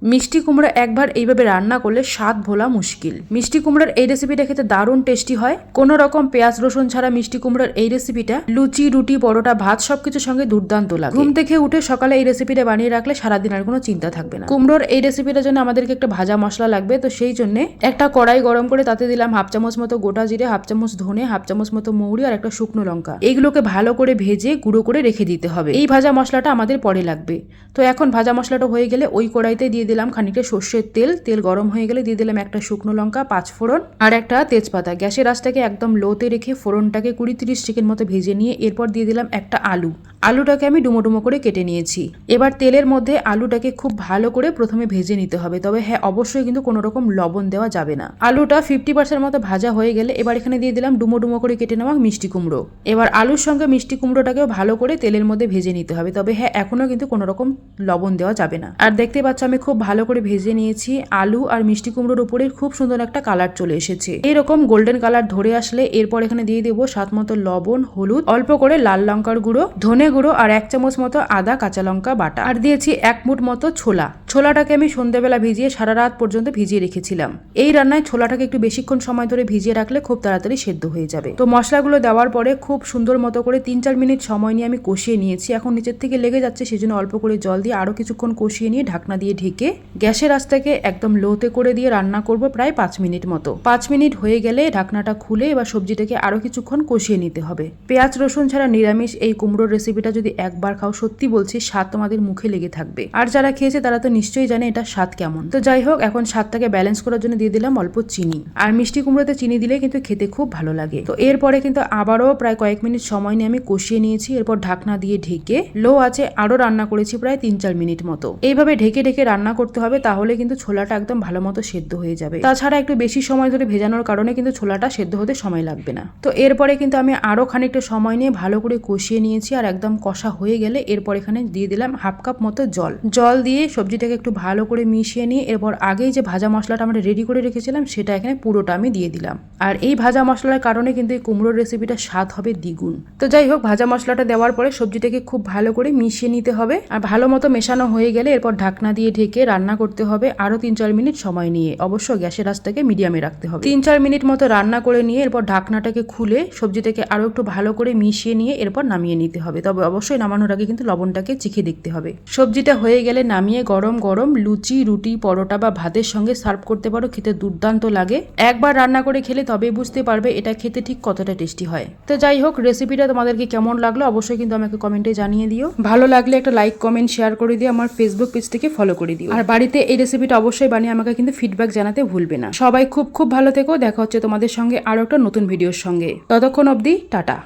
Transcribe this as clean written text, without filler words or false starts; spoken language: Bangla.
মিষ্টি কুমড়া একবার এইভাবে রান্না করলে স্বাদ ভোলা মুশকিল। মিষ্টি কুমড়ার এই রেসিপিটা খেতে দারুণ টেস্টি হয়। কোনো রকম পেঁয়াজ রসুন ছাড়া মিষ্টি কুমড়ার এই রেসিপিটা লুচি, রুটি, পরোটা, ভাত সবকিছুর সঙ্গে দুর্দান্ত লাগে। ঘুম থেকে উঠে সকালে এই রেসিপিটা বানিয়ে রাখলে সারাদিন আর কোনো চিন্তা থাকবে না। কুমড়োর এই রেসিপিটার জন্য আমাদেরকে একটা ভাজা মশলা লাগবে। তো সেই জন্য একটা কড়াই গরম করে তাতে দিলাম হাফ চামচ মতো গোটা জিরে, হাফ চামচ ধনে, হাফ চামচ মতো মৌরি আর একটা শুকনো লঙ্কা। এইগুলোকে ভালো করে ভেজে গুঁড়ো করে রেখে দিতে হবে। এই ভাজা মশলাটা আমাদের পরে লাগবে। তো এখন ভাজা মশলাটা হয়ে গেলে ওই কড়াইতে দিয়ে দিলাম খানিকটা সর্ষের তেল। তেল গরম হয়ে গেলে দিয়ে দিলাম একটা শুকনো লঙ্কা, 5 ফোড়ন আর একটা তেজপাতা। গ্যাসের আঁচটাকে একদম লোতে রেখে ফোড়নটাকে 20-30 সেকেন্ড মতো ভেজে নিয়ে এরপর দিয়ে দিলাম একটা আলুটাকে আমি ডুমো ডুমো করে কেটে নিয়েছি। এবার তেলের মধ্যে আলুটাকে খুব ভালো করে প্রথমে ভেজে নিতে হবে। তবে হ্যাঁ, অবশ্যই কিন্তু কোনো রকম লবণ দেওয়া যাবে না। আলুটা 50% মতো ভাজা হয়ে গেলে এবার এখানে দিয়ে দিলাম ডুমো ডুমো করে কেটে নেওয়া মিষ্টি কুমড়ো। এবার আলুর সঙ্গে মিষ্টি কুমড়োটাকেও ভালো করে তেলের মধ্যে ভেজে নিতে হবে। তবে হ্যাঁ, এখনো কিন্তু কোনো রকম লবণ দেওয়া যাবে না। আর দেখতে পাচ্ছ আমি খুব ভালো করে ভেজে নিয়েছি। আলু আর মিষ্টি কুমড়োর উপরে খুব সুন্দর একটা কালার চলে এসেছে। এইরকম গোল্ডেন কালার ধরে আসলে এরপর এখানে দিয়ে দেবো স্বাদ মতো লবণ, হলুদ, অল্প করে লাল লঙ্কার গুঁড়ো, ধনে গুঁড়ো আর 1 চামচ মতো আদা কাঁচা লঙ্কা বাটা। আর দিয়েছি 1 মুঠ মতো ছোলাটাকে আমি সন্ধ্যাবেলা ভিজিয়ে সারা রাত পর্যন্ত ভিজিয়ে রেখেছিলাম। এই রান্নায় ছোলাটাকে একটু বেশিক্ষণ সময় ধরে ভিজিয়ে রাখলে খুব তাড়াতাড়ি সেদ্ধ হয়ে যাবে। তো মশলাগুলো দেওয়ার পরে খুব সুন্দর মতো করে 3-4 মিনিট সময় নিয়ে আমি কষিয়ে নিয়েছি। এখন নিচের থেকে লেগে যাচ্ছে, সেজন্য অল্প করে জল দিয়ে আরো কিছুক্ষণ কষিয়ে নিয়ে ঢাকনা দিয়ে ঢেকে গ্যাসের আঁচটাকে একদম লোতে করে দিয়ে রান্না করব প্রায় 5 মিনিট মতো। 5 মিনিট হয়ে গেলে ঢাকনাটা খুলে এবার সবজিটাকে আরো কিছুক্ষণ কষিয়ে নিতে হবে। পেঁয়াজ রসুন ছাড়া নিরামিষ এই কুমড়োর রেসিপিটা যদি একবার খাও, সত্যি বলছি স্বাদ তোমাদের মুখে লেগে থাকবে। আর যারা খেয়েছে তারা তো নিশ্চয়ই জানে এটা স্বাদ কেমন। তো যাই হোক, এখন স্বাদটাকে ব্যালেন্স করার জন্য দিয়ে দিলাম অল্প চিনি। আর মিষ্টি কুমড়োতে চিনি দিলে কিন্তু খেতে খুব ভালো লাগে। তো এরপরে কিন্তু আবারও প্রায় কয়েক মিনিট সময় নিয়ে আমি কষিয়ে নিয়েছি। এরপর ঢাকনা দিয়ে ঢেকে লো আছে আরো রান্না করেছি প্রায় 3-4 মিনিট মতো। এইভাবে ঢেকে ঢেকে রান্না করতে হবে, তাহলে কিন্তু ছোলাটা একদম ভালো মতো সেদ্ধ হয়ে যাবে। তাছাড়া একটু বেশি সময় ধরে ভেজানোর কারণে কিন্তু ছোলাটা সেদ্ধ হতে সময় লাগবে না। তো এরপরে কিন্তু আমি আরো খানিকটা সময় নিয়ে ভালো করে কষিয়ে নিয়েছি। আর একদম কষা হয়ে গেলে এরপর এখানে দিয়ে দিলাম হাফ কাপ মতো জল দিয়ে সবজিটাকে একটু ভালো করে মিশিয়ে নিয়ে এরপর আগেই যে ভাজা মশলাটা আমরা রেডি করে রেখেছিলাম সেটা এখানে পুরোটা আমি দিয়ে দিলাম। আর এই ভাজা মশলার কারণে কিন্তু এই কুমড়োর রেসিপিটা স্বাদ হবে দ্বিগুণ। তো যাই হোক, ভাজা মশলাটা দেওয়ার পরে সবজিটাকে খুব ভালো করে মিশিয়ে নিতে হবে। আর ভালো মতো মেশানো হয়ে গেলে এরপর ঢাকনা দিয়ে ঢেকে রান্না করতে হবে আরো 3-4 মিনিট সময় নিয়ে। অবশ্য গ্যাসের আঁচটাকে মিডিয়ামে রাখতে হবে। 3-4 মিনিট মতো রান্না করে নিয়ে এরপর ঢাকনাটাকে খুলে সবজিটাকে আরো একটু ভালো করে মিশিয়ে নিয়ে এরপর নামিয়ে নিতে হবে। তবে অবশ্যই নামানোর আগে কিন্তু লবণটাকে চিখে দেখতে হবে। সবজিটা হয়ে গেলে নামিয়ে গরম গরম লুচি, রুটি, পরোটা বা ভাতের সঙ্গে সার্ভ করতে পারো। খেতে দুর্দান্ত লাগে। একবার রান্না করে খেলে তবেই বুঝতে পারবে এটা খেতে ঠিক কতটা টেস্টি হয়। তো যাই হোক, রেসিপিটা তোমাদেরকে কেমন লাগলো অবশ্যই কিন্তু আমাকে কমেন্টে জানিয়ে দিও। ভালো লাগলে একটা লাইক, কমেন্ট, শেয়ার করে দিও। আমার ফেসবুক পেজ থেকে ফলো করে দিও। আর বাড়িতে এই রেসিপিটা অবশ্যই বানিয়ে আমাকে কিন্তু ফিডব্যাক জানাতে ভুলবে না। সবাই খুব খুব ভালো থেকো। দেখা হচ্ছে তোমাদের সঙ্গে আরো একটা নতুন ভিডিওর সঙ্গে। ততক্ষণ অবধি টাটা।